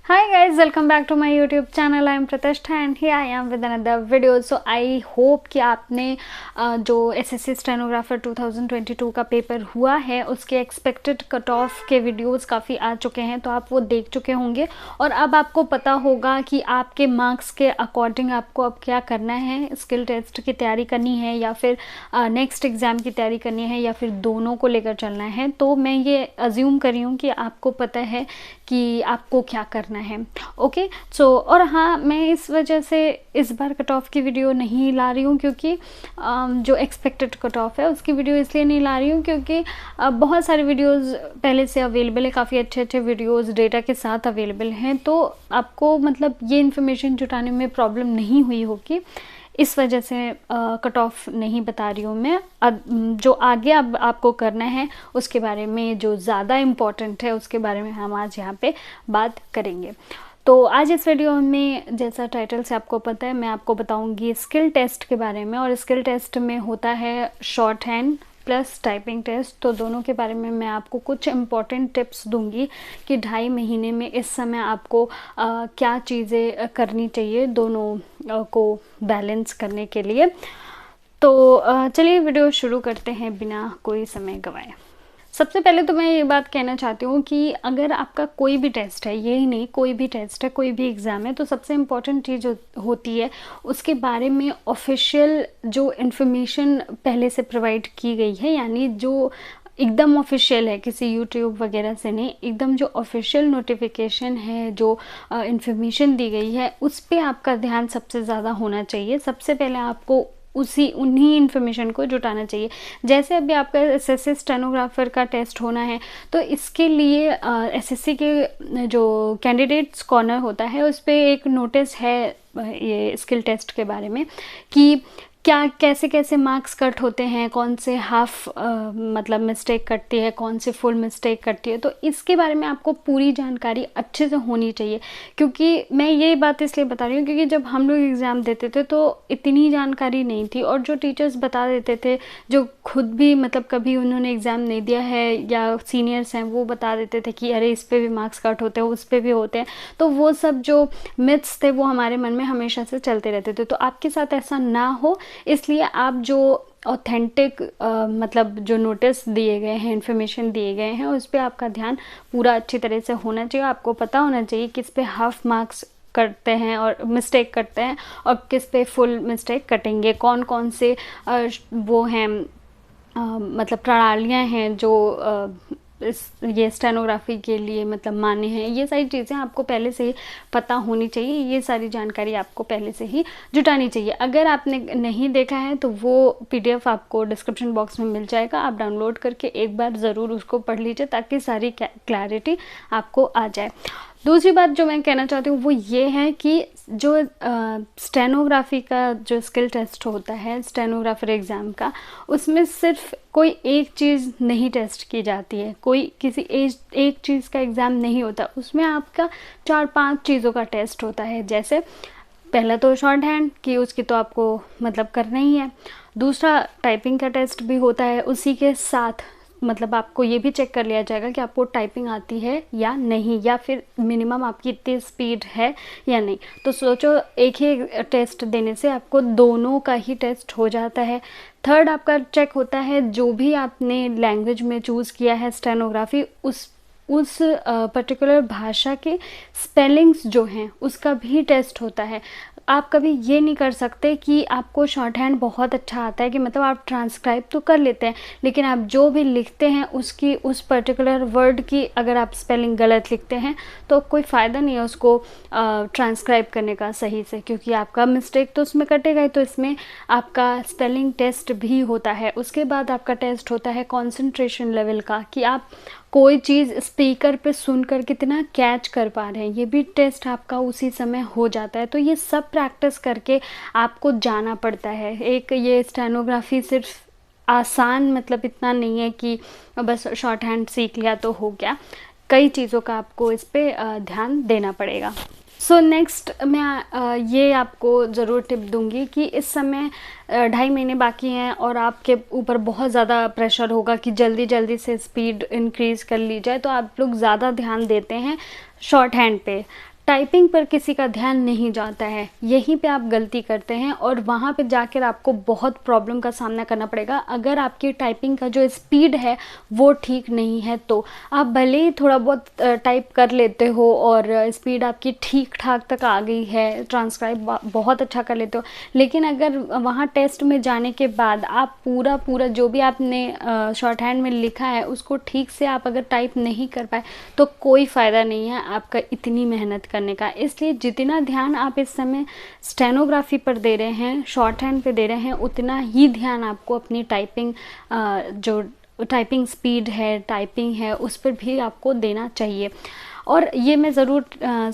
Hi guys, welcome back to my YouTube channel. I am Pratishtha and here I am with another video. So I hope कि आपने जो SSC stenographer 2022 का paper हुआ है उसके expected cut off के videos काफ़ी आ चुके हैं, तो आप वो देख चुके होंगे और अब आपको पता होगा कि आपके मार्क्स के अकॉर्डिंग आपको अब क्या करना है। स्किल टेस्ट की तैयारी करनी है या फिर नेक्स्ट एग्ज़ाम की तैयारी करनी है या फिर दोनों को लेकर चलना है। तो मैं ये अज्यूम कर रही हूँ कि आपको पता है कि आपको क्या करना है। ओके सो और हाँ, मैं इस वजह से इस बार कट ऑफ की वीडियो नहीं ला रही हूँ क्योंकि जो एक्सपेक्टेड कट ऑफ है उसकी वीडियो इसलिए नहीं ला रही हूँ क्योंकि बहुत सारे वीडियोस पहले से अवेलेबल है, काफ़ी अच्छे अच्छे वीडियोस डेटा के साथ अवेलेबल हैं, तो आपको मतलब ये इन्फॉर्मेशन जुटाने में प्रॉब्लम नहीं हुई होगी। इस वजह से कट ऑफ नहीं बता रही हूँ मैं। जो आगे अब आपको करना है उसके बारे में, जो ज़्यादा इम्पॉर्टेंट है उसके बारे में हम आज यहाँ पे बात करेंगे। तो आज इस वीडियो में, जैसा टाइटल से आपको पता है, मैं आपको बताऊंगी स्किल टेस्ट के बारे में। और स्किल टेस्ट में होता है shorthand plus typing test, तो दोनों के बारे में मैं आपको कुछ इम्पॉर्टेंट टिप्स दूंगी कि 2.5 महीने में इस समय आपको क्या चीज़ें करनी चाहिए दोनों को बैलेंस करने के लिए। तो चलिए वीडियो शुरू करते हैं बिना कोई समय गंवाए। सबसे पहले तो मैं ये बात कहना चाहती हूँ कि अगर आपका कोई भी टेस्ट है, यही नहीं कोई भी टेस्ट है, कोई भी एग्ज़ाम है, तो सबसे इम्पॉर्टेंट चीज़ होती है उसके बारे में ऑफिशियल जो इन्फॉर्मेशन पहले से प्रोवाइड की गई है, यानी जो एकदम ऑफिशियल है, किसी यूट्यूब वगैरह से नहीं, एकदम जो ऑफिशियल नोटिफिकेशन है, जो इन्फॉर्मेशन दी गई है, उस पर आपका ध्यान सबसे ज़्यादा होना चाहिए। सबसे पहले आपको उन्हीं इन्फॉर्मेशन को जुटाना चाहिए। जैसे अभी आपका एसएससी स्टेनोग्राफर का टेस्ट होना है, तो इसके लिए एसएससी के जो कैंडिडेट्स कॉर्नर होता है उस पर एक नोटिस है ये स्किल टेस्ट के बारे में कि क्या कैसे कैसे मार्क्स कट होते हैं, कौन से हाफ मतलब मिस्टेक कटती है, कौन से फुल मिस्टेक कटती है। तो इसके बारे में आपको पूरी जानकारी अच्छे से होनी चाहिए। क्योंकि मैं ये बात इसलिए बता रही हूँ क्योंकि जब हम लोग एग्ज़ाम देते थे तो इतनी जानकारी नहीं थी, और जो टीचर्स बता देते थे, जो खुद भी मतलब कभी उन्होंने एग्ज़ाम नहीं दिया है या सीनियर्स हैं, वो बता देते थे कि अरे इस पर भी मार्क्स कट होते हैं, उस पर भी होते हैं। तो वो सब जो मिथ्स थे वो हमारे मन में हमेशा से चलते रहते थे। तो आपके साथ ऐसा ना हो, इसलिए आप जो ऑथेंटिक मतलब जो नोटिस दिए गए हैं, इन्फॉर्मेशन दिए गए हैं, उस पर आपका ध्यान पूरा अच्छी तरह से होना चाहिए। आपको पता होना चाहिए किस पे हाफ मार्क्स करते हैं और मिस्टेक करते हैं और किस पे फुल मिस्टेक कटेंगे, कौन कौन से वो हैं मतलब प्रणालियाँ हैं जो ये स्टेनोग्राफी के लिए मतलब मान्य हैं। ये सारी चीज़ें आपको पहले से ही पता होनी चाहिए, ये सारी जानकारी आपको पहले से ही जुटानी चाहिए। अगर आपने नहीं देखा है तो वो PDF आपको डिस्क्रिप्शन बॉक्स में मिल जाएगा, आप डाउनलोड करके एक बार ज़रूर उसको पढ़ लीजिए ताकि सारी क्लैरिटी आपको आ जाए। दूसरी बात जो मैं कहना चाहती हूँ वो ये है कि जो स्टेनोग्राफी का जो स्किल टेस्ट होता है स्टेनोग्राफर एग्ज़ाम का, उसमें सिर्फ कोई एक चीज़ नहीं टेस्ट की जाती है, कोई किसी एक चीज़ का एग्ज़ाम नहीं होता, उसमें आपका 4-5 चीज़ों का टेस्ट होता है। जैसे पहला तो शॉर्ट हैंड की, उसकी तो आपको मतलब करना ही है। दूसरा टाइपिंग का टेस्ट भी होता है, उसी के साथ मतलब आपको ये भी चेक कर लिया जाएगा कि आपको टाइपिंग आती है या नहीं, या फिर मिनिमम आपकी इतनी स्पीड है या नहीं। तो सोचो एक ही टेस्ट देने से आपको दोनों का ही टेस्ट हो जाता है। थर्ड आपका चेक होता है जो भी आपने लैंग्वेज में चूज़ किया है स्टेनोग्राफी, उस पर्टिकुलर भाषा के स्पेलिंग्स जो हैं उसका भी टेस्ट होता है। आप कभी ये नहीं कर सकते कि आपको शॉर्ट हैंड बहुत अच्छा आता है कि मतलब आप ट्रांसक्राइब तो कर लेते हैं, लेकिन आप जो भी लिखते हैं उसकी उस पर्टिकुलर वर्ड की अगर आप स्पेलिंग गलत लिखते हैं तो कोई फ़ायदा नहीं है उसको ट्रांसक्राइब करने का सही से, क्योंकि आपका मिस्टेक तो उसमें कटेगा ही। तो इसमें आपका स्पेलिंग टेस्ट भी होता है। उसके बाद आपका टेस्ट होता है कॉन्सेंट्रेशन लेवल का, कि आप कोई चीज़ स्पीकर पे सुनकर कितना कैच कर पा रहे हैं, ये भी टेस्ट आपका उसी समय हो जाता है। तो ये सब प्रैक्टिस करके आपको जाना पड़ता है। एक ये स्टेनोग्राफी सिर्फ आसान मतलब इतना नहीं है कि बस शॉर्ट हैंड सीख लिया तो हो गया, कई चीज़ों का आपको इस पर ध्यान देना पड़ेगा। सो नेक्स्ट मैं ये आपको ज़रूर टिप दूंगी कि इस समय 2.5 महीने बाकी हैं और आपके ऊपर बहुत ज़्यादा प्रेशर होगा कि जल्दी जल्दी से स्पीड इंक्रीज़ कर ली जाए, तो आप लोग ज़्यादा ध्यान देते हैं शॉर्ट हैंड पे। टाइपिंग पर किसी का ध्यान नहीं जाता है, यहीं पे आप गलती करते हैं और वहाँ पे जाकर आपको बहुत प्रॉब्लम का सामना करना पड़ेगा। अगर आपकी टाइपिंग का जो स्पीड है वो ठीक नहीं है तो आप भले ही थोड़ा बहुत टाइप कर लेते हो और स्पीड आपकी ठीक ठाक तक आ गई है, ट्रांसक्राइब बहुत अच्छा कर लेते हो, लेकिन अगर वहाँ टेस्ट में जाने के बाद आप पूरा जो भी आपने शॉर्ट हैंड में लिखा है उसको ठीक से आप अगर टाइप नहीं कर पाए तो कोई फ़ायदा नहीं है आपका इतनी मेहनत करने का। इसलिए जितना ध्यान आप इस समय स्टेनोग्राफी पर दे रहे हैं, शॉर्ट हैंड पे दे रहे हैं, उतना ही ध्यान आपको अपनी टाइपिंग जो टाइपिंग स्पीड है, टाइपिंग है, उस पर भी आपको देना चाहिए। और ये मैं ज़रूर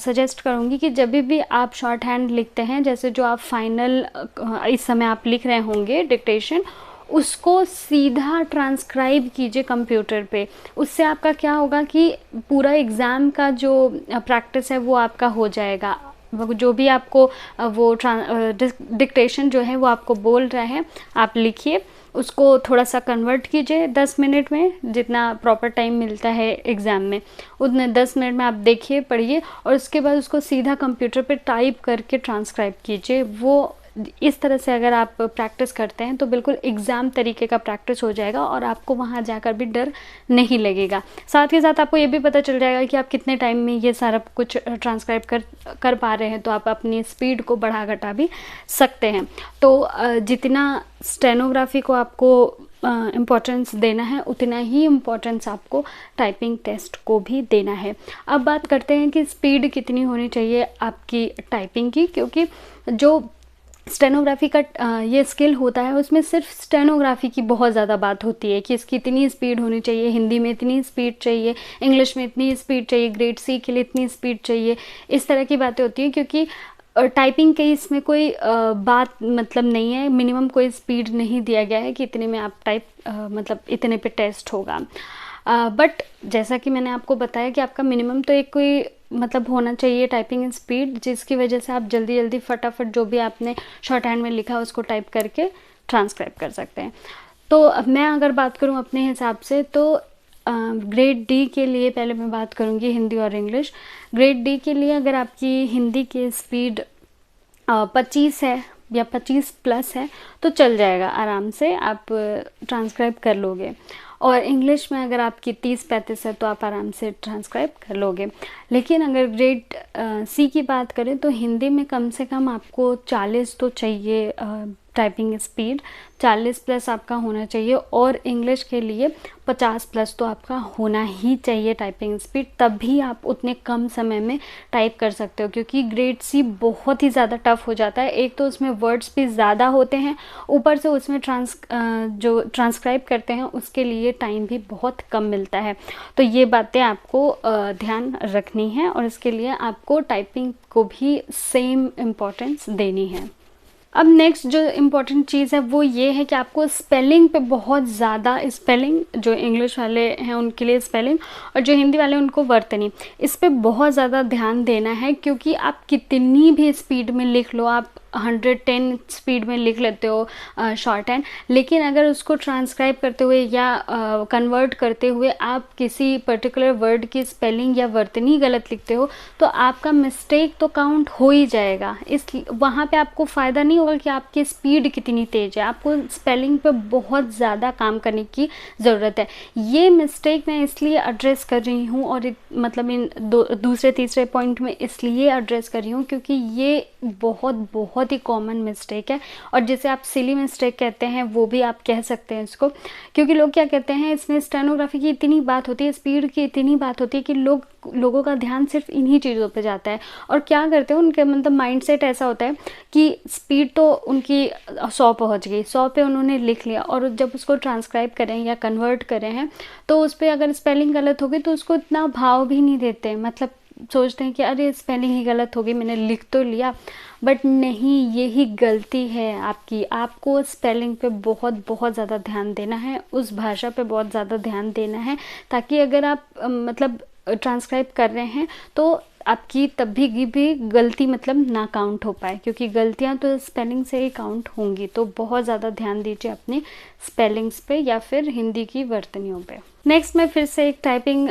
सजेस्ट करूँगी कि जब भी आप शॉर्ट हैंड लिखते हैं, जैसे जो आप फाइनल इस समय आप लिख रहे होंगे डिक्टेशन, उसको सीधा ट्रांसक्राइब कीजिए कंप्यूटर पे। उससे आपका क्या होगा कि पूरा एग्ज़ाम का जो प्रैक्टिस है वो आपका हो जाएगा। जो भी आपको वो डिक्टेशन जो है वो आपको बोल रहा है, आप लिखिए, उसको थोड़ा सा कन्वर्ट कीजिए 10 मिनट में, जितना प्रॉपर टाइम मिलता है एग्ज़ाम में उतने 10 मिनट में आप देखिए, पढ़िए और उसके बाद उसको सीधा कंप्यूटर पे टाइप करके ट्रांसक्राइब कीजिए। वो इस तरह से अगर आप प्रैक्टिस करते हैं तो बिल्कुल एग्ज़ाम तरीके का प्रैक्टिस हो जाएगा और आपको वहाँ जाकर भी डर नहीं लगेगा। साथ ही साथ आपको ये भी पता चल जाएगा कि आप कितने टाइम में ये सारा कुछ ट्रांसक्राइब कर पा रहे हैं, तो आप अपनी स्पीड को बढ़ा घटा भी सकते हैं। तो जितना स्टेनोग्राफी को आपको इम्पोर्टेंस देना है उतना ही इम्पोर्टेंस आपको टाइपिंग टेस्ट को भी देना है। अब बात करते हैं कि स्पीड कितनी होनी चाहिए आपकी टाइपिंग की, क्योंकि जो स्टेनोग्राफी का ये स्किल होता है उसमें सिर्फ स्टेनोग्राफी की बहुत ज़्यादा बात होती है कि इसकी इतनी स्पीड होनी चाहिए, हिंदी में इतनी स्पीड चाहिए, इंग्लिश में इतनी स्पीड चाहिए, ग्रेड सी के लिए इतनी स्पीड चाहिए, इस तरह की बातें होती हैं। क्योंकि टाइपिंग के इसमें कोई बात मतलब नहीं है, मिनिमम कोई स्पीड नहीं दिया गया है कि इतने में आप मतलब इतने पे टेस्ट होगा। बट जैसा कि मैंने आपको बताया कि आपका मिनिमम तो एक कोई मतलब होना चाहिए टाइपिंग स्पीड, जिसकी वजह से आप जल्दी फटाफट जो भी आपने शॉर्ट हैंड में लिखा उसको टाइप करके ट्रांसक्राइब कर सकते हैं। तो मैं अगर बात करूं अपने हिसाब से तो ग्रेड डी के लिए पहले मैं बात करूंगी हिंदी और इंग्लिश। ग्रेड डी के लिए अगर आपकी हिंदी की स्पीड 25 है या 25 प्लस है तो चल जाएगा, आराम से आप ट्रांसक्राइब कर लोगे। और इंग्लिश में अगर आपकी 30-35 है तो आप आराम से ट्रांसक्राइब कर लोगे। लेकिन अगर ग्रेड सी की बात करें तो हिंदी में कम से कम आपको 40 तो चाहिए टाइपिंग स्पीड, 40 प्लस आपका होना चाहिए। और इंग्लिश के लिए 50 प्लस तो आपका होना ही चाहिए टाइपिंग स्पीड, तभी आप उतने कम समय में टाइप कर सकते हो। क्योंकि ग्रेड सी बहुत ही ज़्यादा टफ हो जाता है, एक तो उसमें वर्ड्स भी ज़्यादा होते हैं, ऊपर से उसमें जो ट्रांसक्राइब करते हैं उसके लिए टाइम भी बहुत कम मिलता है। तो ये बातें आपको ध्यान रखनी है और इसके लिए आपको टाइपिंग को भी सेम इम्पोर्टेंस देनी है। अब नेक्स्ट जो इम्पोर्टेंट चीज़ है वो ये है कि आपको स्पेलिंग पे बहुत ज़्यादा, स्पेलिंग जो इंग्लिश वाले हैं उनके लिए स्पेलिंग और जो हिंदी वाले उनको वर्तनी, इस पे बहुत ज़्यादा ध्यान देना है। क्योंकि आप कितनी भी स्पीड में लिख लो, आप 110 स्पीड में लिख लेते हो शॉर्ट हैंड, लेकिन अगर उसको ट्रांसक्राइब करते हुए या कन्वर्ट करते हुए आप किसी पर्टिकुलर वर्ड की स्पेलिंग या वर्तनी गलत लिखते हो तो आपका मिस्टेक तो काउंट हो ही जाएगा। इस वहाँ पे आपको फ़ायदा नहीं होगा कि आपकी स्पीड कितनी तेज़ है, आपको स्पेलिंग पे बहुत ज़्यादा काम करने की ज़रूरत है। ये मिस्टेक मैं इसलिए एड्रेस कर रही हूँ और मतलब इन दूसरे तीसरे पॉइंट में इसलिए एड्रेस कर रही हूँ क्योंकि ये बहुत ही कॉमन मिस्टेक है और जिसे आप सिली मिस्टेक कहते हैं वो भी आप कह सकते हैं इसको। क्योंकि लोग क्या कहते हैं, इसमें स्टेनोग्राफी की इतनी बात होती है, स्पीड की इतनी बात होती है कि लोगों का ध्यान सिर्फ इन्हीं चीज़ों पे जाता है और क्या करते हैं, उनके मतलब माइंडसेट ऐसा होता है कि स्पीड तो उनकी 100 पहुंच गई, 100 पे उन्होंने लिख लिया और जब उसको ट्रांसक्राइब करें या कन्वर्ट करें हैं तो उस पर अगर स्पेलिंग गलत होगी तो उसको इतना भाव भी नहीं देते, मतलब सोचते हैं कि अरे स्पेलिंग ही गलत होगी, मैंने लिख तो लिया। बट नहीं, यही गलती है आपकी। आपको स्पेलिंग पे बहुत ज़्यादा ध्यान देना है, उस भाषा पे बहुत ज़्यादा ध्यान देना है ताकि अगर आप मतलब ट्रांसक्राइब कर रहे हैं तो आपकी तभी भी गलती मतलब ना काउंट हो पाए, क्योंकि गलतियां तो स्पेलिंग से ही काउंट होंगी। तो बहुत ज़्यादा ध्यान दीजिए अपने स्पेलिंग्स पे या फिर हिंदी की वर्तनियों पे। नेक्स्ट मैं फिर से एक टाइपिंग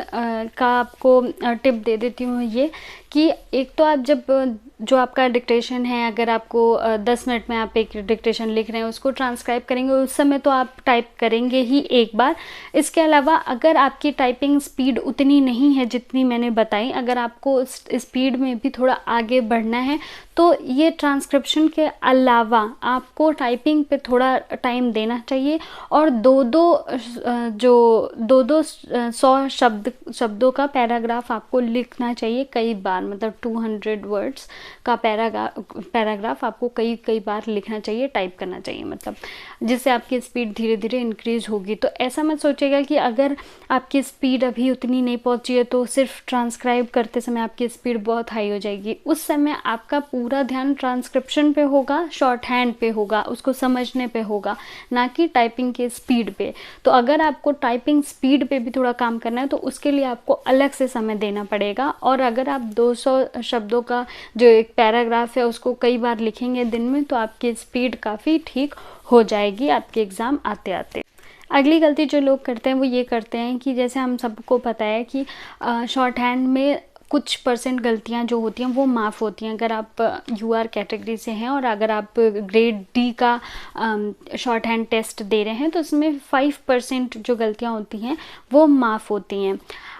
का आपको टिप दे देती हूँ, ये कि एक तो आप जब जो आपका डिक्टेशन है, अगर आपको 10 मिनट में आप एक डिक्टेशन लिख रहे हैं उसको ट्रांसक्राइब करेंगे, उस समय तो आप टाइप करेंगे ही एक बार। इसके अलावा अगर आपकी टाइपिंग स्पीड उतनी नहीं है जितनी मैंने बताई, अगर आपको स्पीड में भी थोड़ा आगे बढ़ना है तो ये ट्रांसक्रिप्शन के अलावा आपको टाइपिंग पे थोड़ा टाइम देना चाहिए और दो 100 शब्दों का पैराग्राफ आपको लिखना चाहिए कई बार, मतलब 200 वर्ड्स का पैराग्राफ आपको कई बार लिखना चाहिए, टाइप करना चाहिए, मतलब जिससे आपकी स्पीड धीरे धीरे इंक्रीज होगी। तो ऐसा मत सोचिएगा कि अगर आपकी स्पीड अभी उतनी नहीं पहुंची है तो सिर्फ ट्रांसक्राइब करते समय आपकी स्पीड बहुत हाई हो जाएगी। उस समय आपका पूरा ध्यान ट्रांसक्रिप्शन पे होगा, शॉर्ट हैंड पे होगा, उसको समझने पे होगा, ना कि टाइपिंग के स्पीड पे। तो अगर आपको टाइपिंग स्पीड पे भी थोड़ा काम करना है तो उसके लिए आपको अलग से समय देना पड़ेगा। और अगर आप 200 शब्दों का जो एक पैराग्राफ है उसको कई बार लिखेंगे दिन में तो आपकी स्पीड काफ़ी ठीक हो जाएगी आपके एग्ज़ाम आते आते। अगली गलती जो लोग करते हैं वो ये करते हैं कि जैसे हम सबको पता है कि शॉर्ट हैंड में कुछ परसेंट गलतियां जो होती हैं वो माफ़ होती हैं। अगर आप यूआर कैटेगरी से हैं और अगर आप ग्रेड डी का शॉर्ट हैंड टेस्ट दे रहे हैं तो उसमें 5% जो गलतियां होती हैं वो माफ़ होती हैं।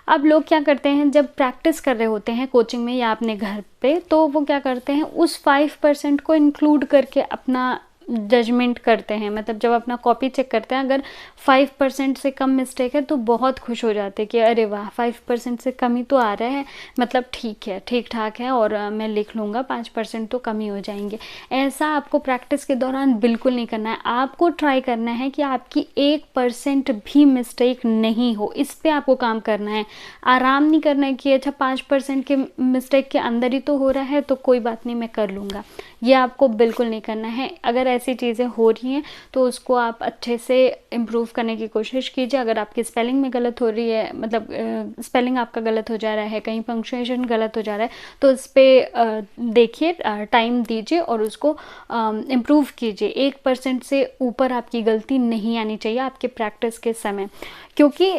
अब लोग क्या करते हैं, जब प्रैक्टिस कर रहे होते हैं कोचिंग में या अपने घर पे, तो वो क्या करते हैं उस 5% को इंक्लूड करके अपना जजमेंट करते हैं। मतलब जब अपना कॉपी चेक करते हैं अगर 5% से कम मिस्टेक है तो बहुत खुश हो जाते हैं कि अरे वाह 5% से कम ही तो आ रहा है, मतलब ठीक है, ठीक ठाक है और मैं लिख लूँगा, 5% तो कम ही हो जाएंगे। ऐसा आपको प्रैक्टिस के दौरान बिल्कुल नहीं करना है। आपको ट्राई करना है कि आपकी 1% भी मिस्टेक नहीं हो, इस पर आपको काम करना है। आराम नहीं करना है कि अच्छा 5% के मिस्टेक के अंदर ही तो हो रहा है तो कोई बात नहीं मैं कर लूँगा, ये आपको बिल्कुल नहीं करना है। अगर ऐसी चीज़ें हो रही हैं तो उसको आप अच्छे से इम्प्रूव करने की कोशिश कीजिए। अगर आपकी स्पेलिंग में गलत हो रही है, मतलब स्पेलिंग आपका गलत हो जा रहा है, कहीं पंक्चुएशन गलत हो जा रहा है, तो इस पर देखिए, टाइम दीजिए और उसको इम्प्रूव कीजिए। 1% से ऊपर आपकी गलती नहीं आनी चाहिए आपके प्रैक्टिस के समय, क्योंकि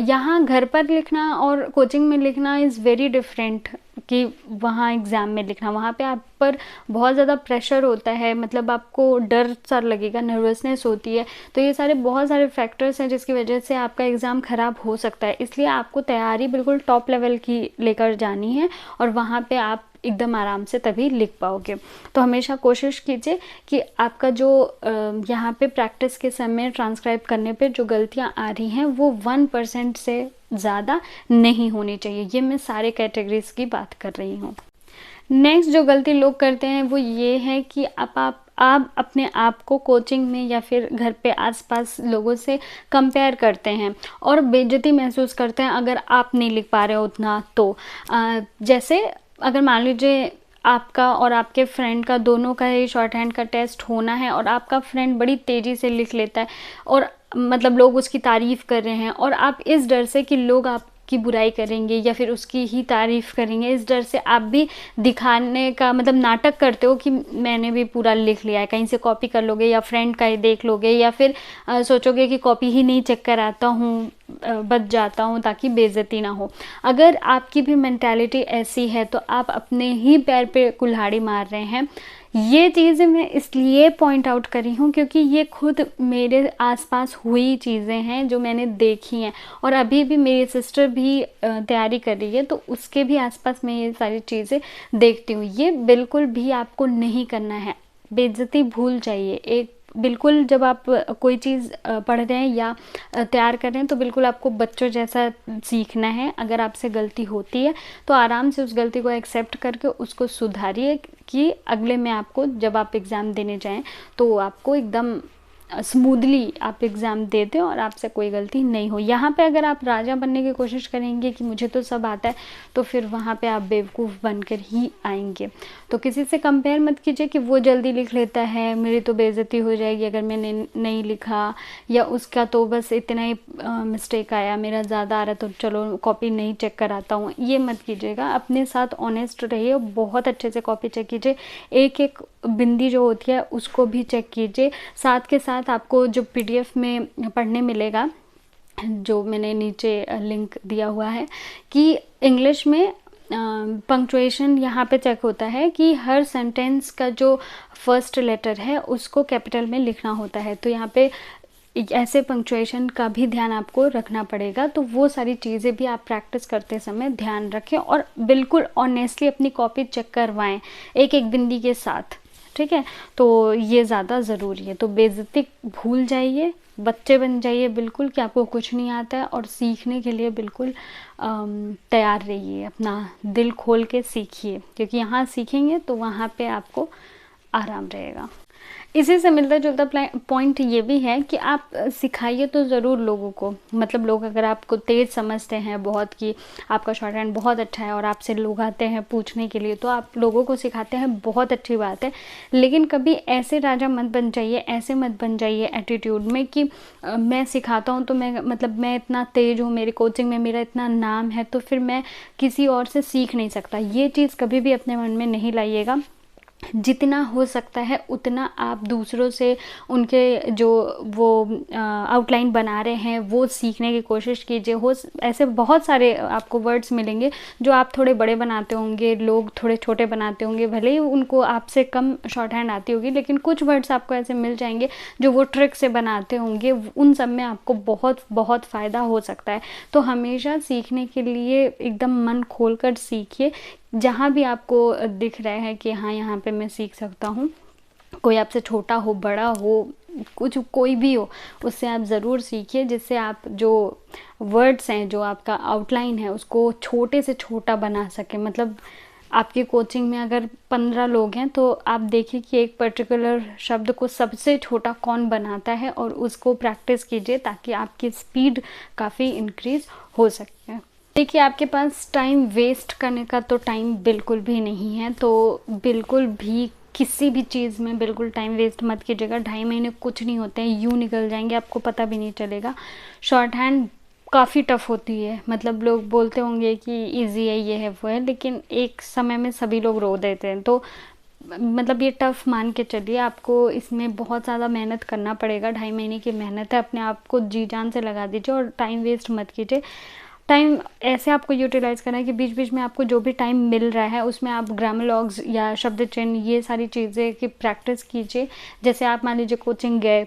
यहाँ घर पर लिखना और कोचिंग में लिखना इज़ वेरी डिफरेंट कि वहाँ एग्ज़ाम में लिखना, वहाँ पे आप पर बहुत ज़्यादा प्रेशर होता है, मतलब आपको डर सा लगेगा, नर्वसनेस होती है। तो ये बहुत सारे फैक्टर्स हैं जिसकी वजह से आपका एग्ज़ाम ख़राब हो सकता है। इसलिए आपको तैयारी बिल्कुल टॉप लेवल की लेकर जानी है और वहाँ पे आप एकदम आराम से तभी लिख पाओगे। तो हमेशा कोशिश कीजिए कि आपका जो यहाँ पे प्रैक्टिस के समय ट्रांसक्राइब करने पे जो गलतियाँ आ रही हैं वो 1% से ज़्यादा नहीं होनी चाहिए। ये मैं सारे कैटेगरीज की बात कर रही हूँ। नेक्स्ट जो गलती लोग करते हैं वो ये है कि आप अपने आप को कोचिंग में या फिर घर पे आसपास लोगों से कंपेयर करते हैं और बेइज्जती महसूस करते हैं अगर आप नहीं लिख पा रहे हो उतना। तो जैसे अगर मान लीजिए आपका और आपके फ्रेंड का दोनों का ही शॉर्ट हैंड का टेस्ट होना है और आपका फ्रेंड बड़ी तेज़ी से लिख लेता है और मतलब लोग उसकी तारीफ़ कर रहे हैं और आप इस डर से कि लोग आपकी बुराई करेंगे या फिर उसकी ही तारीफ़ करेंगे, इस डर से आप भी दिखाने का मतलब नाटक करते हो कि मैंने भी पूरा लिख लिया है, कहीं से कॉपी कर लोगे या फ्रेंड का ही देख लोगे या फिर सोचोगे कि कॉपी ही नहीं चेक कराता हूँ, बच जाता हूँ ताकि बेइज्जती ना हो। अगर आपकी भी मेंटालिटी ऐसी है तो आप अपने ही पैर पे कुल्हाड़ी मार रहे हैं। ये चीज़ें मैं इसलिए पॉइंट आउट करी हूँ क्योंकि ये खुद मेरे आसपास हुई चीज़ें हैं जो मैंने देखी हैं और अभी भी मेरी सिस्टर भी तैयारी कर रही है तो उसके भी आसपास मैं ये सारी चीज़ें देखती हूँ। ये बिल्कुल भी आपको नहीं करना है, बेइज्जती भूल जाइए। एक बिल्कुल जब आप कोई चीज़ पढ़ रहे हैं या तैयार कर रहे हैं तो बिल्कुल आपको बच्चों जैसा सीखना है। अगर आपसे गलती होती है तो आराम से उस गलती को एक्सेप्ट करके उसको सुधारिए कि अगले में आपको जब आप एग्ज़ाम देने जाएं तो आपको एकदम स्मूथली आप एग्ज़ाम दे दें और आपसे कोई गलती नहीं हो। यहाँ पे अगर आप राजा बनने की कोशिश करेंगे कि मुझे तो सब आता है तो फिर वहाँ पे आप बेवकूफ़ बनकर ही आएंगे। तो किसी से कंपेयर मत कीजिए कि वो जल्दी लिख लेता है, मेरी तो बेइज्जती हो जाएगी अगर मैंने नहीं लिखा, या उसका तो बस इतना ही मिस्टेक आया, मेरा ज़्यादा आ रहा तो चलो कॉपी नहीं चेक कराता हूँ। ये मत कीजिएगा, अपने साथ ऑनेस्ट रहिए, बहुत अच्छे से कॉपी चेक कीजिए, एक एक बिंदी जो होती है उसको भी चेक कीजिए। साथ के साथ आपको जो PDF में पढ़ने मिलेगा जो मैंने नीचे लिंक दिया हुआ है कि इंग्लिश में पंक्चुएशन यहाँ पे चेक होता है कि हर सेंटेंस का जो फर्स्ट लेटर है उसको कैपिटल में लिखना होता है। तो यहाँ पे ऐसे पंक्चुएशन का भी ध्यान आपको रखना पड़ेगा। तो वो सारी चीज़ें भी आप प्रैक्टिस करते समय ध्यान रखें और बिल्कुल ऑनेस्टली अपनी कॉपी चेक करवाएं एक एक बिंदी के साथ, ठीक है। तो ये ज़्यादा ज़रूरी है। तो बेइज्जती भूल जाइए, बच्चे बन जाइए बिल्कुल कि आपको कुछ नहीं आता है, और सीखने के लिए बिल्कुल तैयार रहिए, अपना दिल खोल के सीखिए, क्योंकि यहाँ सीखेंगे तो वहाँ पे आपको आराम रहेगा। इसी से मिलता जुलता पॉइंट ये भी है कि आप सिखाइए तो ज़रूर लोगों को, मतलब लोग अगर आपको तेज़ समझते हैं बहुत कि आपका शॉर्ट हैंड बहुत अच्छा है और आपसे लोग आते हैं पूछने के लिए, तो आप लोगों को सिखाते हैं, बहुत अच्छी बात है। लेकिन कभी ऐसे राजा मत बन जाइए, ऐसे मत बन जाइए एटीट्यूड में कि मैं सिखाता हूँ तो मैं इतना तेज़ हूँ, मेरी कोचिंग में मेरा इतना नाम है तो फिर मैं किसी और से सीख नहीं सकता। ये चीज़ कभी भी अपने मन में नहीं लाइएगा। जितना हो सकता है उतना आप दूसरों से उनके जो वो आउटलाइन बना रहे हैं वो सीखने की कोशिश कीजिए। हो ऐसे बहुत सारे आपको वर्ड्स मिलेंगे जो आप थोड़े बड़े बनाते होंगे, लोग थोड़े छोटे बनाते होंगे, भले ही उनको आपसे कम शॉर्ट हैंड आती होगी, लेकिन कुछ वर्ड्स आपको ऐसे मिल जाएंगे जो वो ट्रिक से बनाते होंगे, उन सब में आपको बहुत बहुत फ़ायदा हो सकता है। तो हमेशा सीखने के लिए एकदम मन खोल कर सीखिए। जहाँ भी आपको दिख रहा है कि हाँ यहाँ पे मैं सीख सकता हूँ, कोई आपसे छोटा हो बड़ा हो कुछ कोई भी हो, उससे आप ज़रूर सीखिए, जिससे आप जो वर्ड्स हैं, जो आपका आउटलाइन है, उसको छोटे से छोटा बना सकें। मतलब आपकी कोचिंग में अगर 15 लोग हैं तो आप देखिए कि एक पर्टिकुलर शब्द को सबसे छोटा कौन बनाता है और उसको प्रैक्टिस कीजिए ताकि आपकी स्पीड काफ़ी इंक्रीज़ हो सके। देखिए आपके पास टाइम वेस्ट करने का तो टाइम बिल्कुल भी नहीं है, तो बिल्कुल भी किसी भी चीज़ में बिल्कुल टाइम वेस्ट मत कीजिएगा। 2.5 महीने कुछ नहीं होते हैं, यूँ निकल जाएंगे, आपको पता भी नहीं चलेगा। शॉर्ट हैंड काफ़ी टफ़ होती है, मतलब लोग बोलते होंगे कि इजी है, ये है वो है, लेकिन एक समय में सभी लोग रो देते हैं। तो मतलब ये टफ़ मान के चलिए, आपको इसमें बहुत ज़्यादा मेहनत करना पड़ेगा। 2.5 महीने की मेहनत है, अपने आप को जी जान से लगा दीजिए और टाइम वेस्ट मत कीजिए। टाइम ऐसे आपको यूटिलाइज़ करना है कि बीच बीच में आपको जो भी टाइम मिल रहा है उसमें आप ग्रामर या शब्द चयन ये सारी चीज़ें की प्रैक्टिस कीजिए। जैसे आप मान लीजिए कोचिंग गए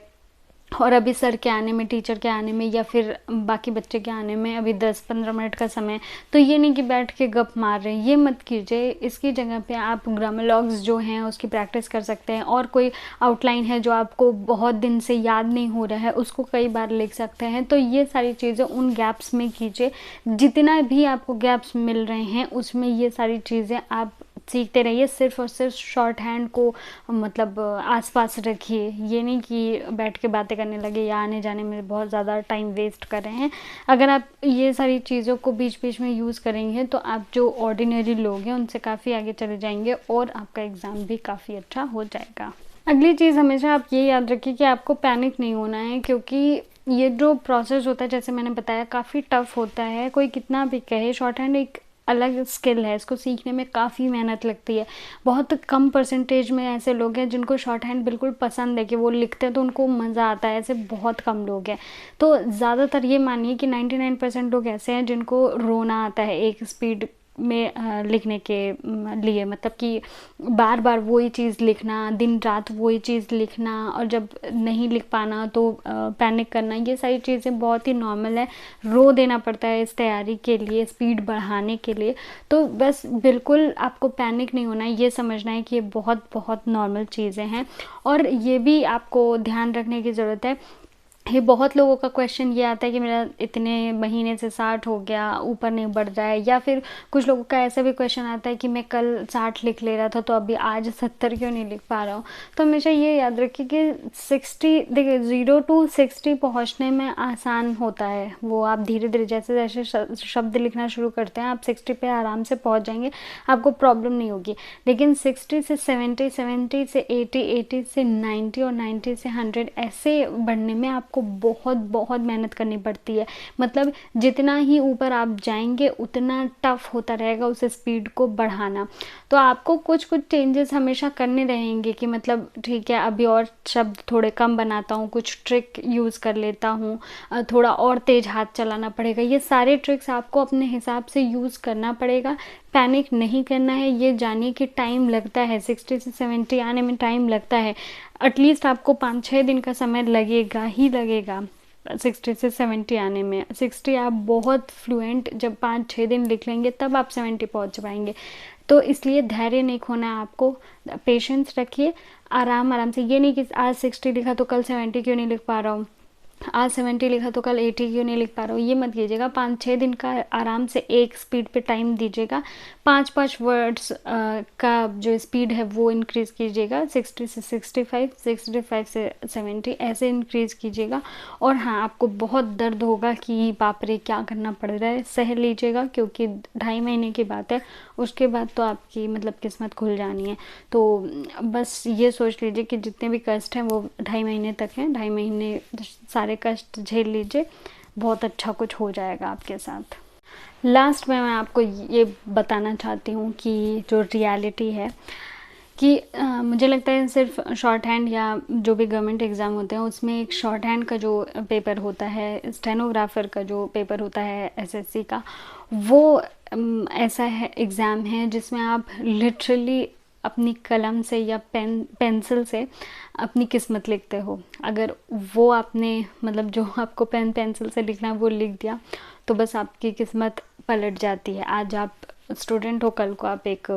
और अभी सर के आने में, टीचर के आने में या फिर बाकी बच्चे के आने में अभी 10-15 मिनट का समय, तो ये नहीं कि बैठ के गप मार रहे हैं, ये मत कीजिए। इसकी जगह पे आप ग्रामर जो हैं उसकी प्रैक्टिस कर सकते हैं, और कोई आउटलाइन है जो आपको बहुत दिन से याद नहीं हो रहा है उसको कई बार लिख सकते हैं। तो ये सारी चीज़ें उन गैप्स में कीजिए, जितना भी आपको गैप्स मिल रहे हैं उसमें ये सारी चीज़ें आप सीखते रहिए। सिर्फ और सिर्फ शॉर्ट हैंड को मतलब आसपास रखिए, ये नहीं कि बैठ के बातें करने लगे या आने जाने में बहुत ज़्यादा टाइम वेस्ट कर रहे हैं। अगर आप ये सारी चीज़ों को बीच बीच में यूज़ करेंगे तो आप जो ऑर्डिनरी लोग हैं उनसे काफ़ी आगे चले जाएंगे और आपका एग्ज़ाम भी काफ़ी अच्छा हो जाएगा। अगली चीज़, हमेशा आप ये याद रखिए कि आपको पैनिक नहीं होना है, क्योंकि ये जो प्रोसेस होता है जैसे मैंने बताया काफ़ी टफ़ होता है। कोई कितना भी कहे, शॉर्ट हैंड एक अलग स्किल है, इसको सीखने में काफ़ी मेहनत लगती है। बहुत कम परसेंटेज में ऐसे लोग हैं जिनको शॉर्ट हैंड बिल्कुल पसंद है कि वो लिखते हैं तो उनको मज़ा आता है, ऐसे बहुत कम लोग हैं। तो ज़्यादातर ये मानिए कि 99% लोग ऐसे हैं जिनको रोना आता है एक स्पीड में लिखने के लिए, मतलब कि बार बार वही चीज़ लिखना, दिन रात वही चीज़ लिखना, और जब नहीं लिख पाना तो पैनिक करना, ये सारी चीज़ें बहुत ही नॉर्मल है। रो देना पड़ता है इस तैयारी के लिए, स्पीड बढ़ाने के लिए। तो बस बिल्कुल आपको पैनिक नहीं होना है, ये समझना है कि ये बहुत बहुत नॉर्मल चीज़ें हैं। और ये भी आपको ध्यान रखने की ज़रूरत है, ये बहुत लोगों का क्वेश्चन ये आता है कि मेरा इतने महीने से 60 हो गया, ऊपर नहीं बढ़ रहा है, या फिर कुछ लोगों का ऐसा भी क्वेश्चन आता है कि मैं कल 60 लिख ले रहा था तो अभी आज 70 क्यों नहीं लिख पा रहा हूँ। तो हमेशा ये याद रखिए कि 60, देखिए 0 to 60 पहुँचने में आसान होता है, वो आप धीरे धीरे जैसे जैसे शब्द लिखना शुरू करते हैं आप 60 पे आराम से पहुँच जाएंगे, आपको प्रॉब्लम नहीं होगी। लेकिन 60 से 70, 70 से 80, 80 से 90 और 90 से 100 ऐसे बढ़ने में आपको आपको बहुत बहुत मेहनत करनी पड़ती है। मतलब जितना ही ऊपर आप जाएंगे उतना टफ होता रहेगा उस स्पीड को बढ़ाना। तो आपको कुछ कुछ चेंजेस हमेशा करने रहेंगे कि मतलब ठीक है अभी और शब्द थोड़े कम बनाता हूँ, कुछ ट्रिक यूज़ कर लेता हूँ, थोड़ा और तेज़ हाथ चलाना पड़ेगा। ये सारे ट्रिक्स आपको अपने हिसाब से यूज़ करना पड़ेगा। पैनिक नहीं करना है। ये जानिए कि टाइम लगता है, 60 से 70 आने में टाइम लगता है। एटलीस्ट आपको 5-6 दिन का समय लगेगा ही लगेगा 60 से 70 आने में। 60 आप बहुत फ्लुएंट जब 5-6 दिन लिख लेंगे तब आप 70 पहुंच पाएंगे। तो इसलिए धैर्य नहीं खोना है आपको, पेशेंस रखिए, आराम आराम से। ये नहीं कि आज 60 लिखा तो कल 70 क्यों नहीं लिख पा रहा हूँ, आज 70 लिखा तो कल 80 क्यों नहीं लिख पा रहा हूँ, ये मत कीजिएगा। 5-6 दिन का आराम से एक स्पीड पे टाइम दीजिएगा। 5-5 वर्ड्स का जो स्पीड है वो इंक्रीज़ कीजिएगा। 60 से 65, 65 से 70 ऐसे इंक्रीज़ कीजिएगा। और हाँ, आपको बहुत दर्द होगा कि बाप रे क्या करना पड़ रहा है, सह लीजिएगा, क्योंकि 2.5 महीने की बात है। उसके बाद तो आपकी मतलब किस्मत खुल जानी है। तो बस ये सोच लीजिए कि जितने भी कष्ट हैं वो 2.5 महीने तक हैं। 2.5 महीने सारे कष्ट झेल लीजिए, बहुत अच्छा कुछ हो जाएगा आपके साथ। लास्ट में मैं आपको ये बताना चाहती हूँ कि जो रियलिटी है कि मुझे लगता है सिर्फ शॉर्ट हैंड या जो भी गवर्नमेंट एग्ज़ाम होते हैं उसमें एक शॉर्ट हैंड का जो पेपर होता है, स्टेनोग्राफर का जो पेपर होता है एसएससी का, वो ऐसा है एग्ज़ाम है जिसमें आप लिटरली अपनी कलम से या पेंसिल से अपनी किस्मत लिखते हो। अगर वो आपने मतलब जो आपको पेंसिल से लिखना है वो लिख दिया तो बस आपकी किस्मत पलट जाती है। आज आप स्टूडेंट हो, कल को आप एक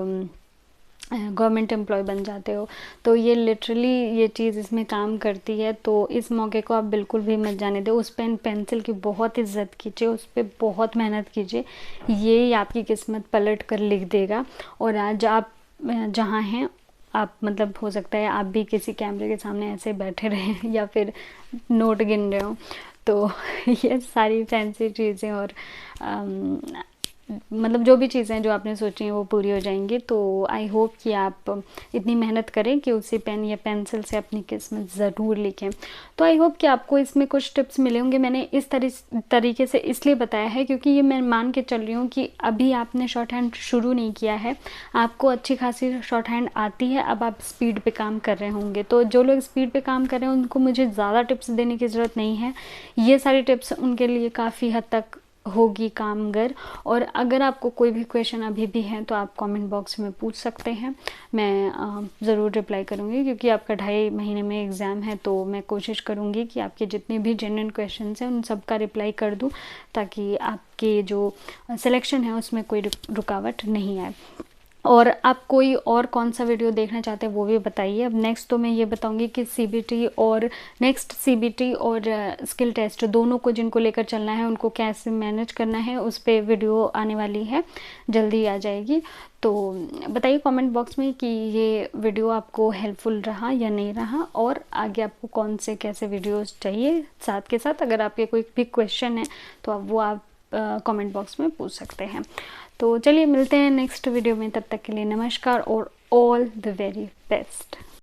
गवर्नमेंट एम्प्लॉय बन जाते हो। तो ये लिटरली ये चीज़ इसमें काम करती है। तो इस मौके को आप बिल्कुल भी मत जाने दो। उस पेंसिल की बहुत इज्जत कीजिए, उस पर बहुत मेहनत कीजिए, ये आपकी किस्मत पलट कर लिख देगा। और आज आप जहाँ हैं, आप मतलब हो सकता है आप भी किसी कैमरे के सामने ऐसे बैठे रहें या फिर नोट गिन रहे हो। तो ये सारी फैंसी चीज़ें और मतलब जो भी चीज़ें जो आपने सोची हैं वो पूरी हो जाएंगी। तो आई होप कि आप इतनी मेहनत करें कि उसी पेन या पेंसिल से अपनी किस्मत ज़रूर लिखें। तो आई होप कि आपको इसमें कुछ टिप्स मिले होंगे। मैंने इस तरीके से इसलिए बताया है क्योंकि ये मैं मान के चल रही हूँ कि अभी आपने शॉर्ट हैंड शुरू नहीं किया है, आपको अच्छी खासी शॉर्ट हैंड आती है, अब आप स्पीड पे काम कर रहे होंगे। तो जो लोग स्पीड पे काम कर रहे हैं उनको मुझे ज़्यादा टिप्स देने की ज़रूरत नहीं है। ये सारी टिप्स उनके लिए काफ़ी हद तक होगी कामगर। और अगर आपको कोई भी क्वेश्चन अभी भी है तो आप कमेंट बॉक्स में पूछ सकते हैं, मैं ज़रूर रिप्लाई करूँगी। क्योंकि आपका 2.5 महीने में एग्ज़ाम है तो मैं कोशिश करूँगी कि आपके जितने भी जेन्युइन क्वेश्चंस हैं उन सब का रिप्लाई कर दूँ, ताकि आपके जो सिलेक्शन है उसमें कोई रुकावट नहीं आए। और आप कोई और कौन सा वीडियो देखना चाहते हैं वो भी बताइए। अब नेक्स्ट तो मैं ये बताऊंगी कि सीबीटी और स्किल टेस्ट दोनों को जिनको लेकर चलना है उनको कैसे मैनेज करना है, उस पर वीडियो आने वाली है, जल्दी आ जाएगी। तो बताइए कमेंट बॉक्स में कि ये वीडियो आपको हेल्पफुल रहा या नहीं रहा, और आगे आपको कौन से कैसे वीडियोस चाहिए। साथ के साथ अगर आपके कोई भी क्वेश्चन है तो आप कमेंट बॉक्स में पूछ सकते हैं। तो चलिए मिलते हैं नेक्स्ट वीडियो में, तब तक के लिए नमस्कार और ऑल द वेरी बेस्ट।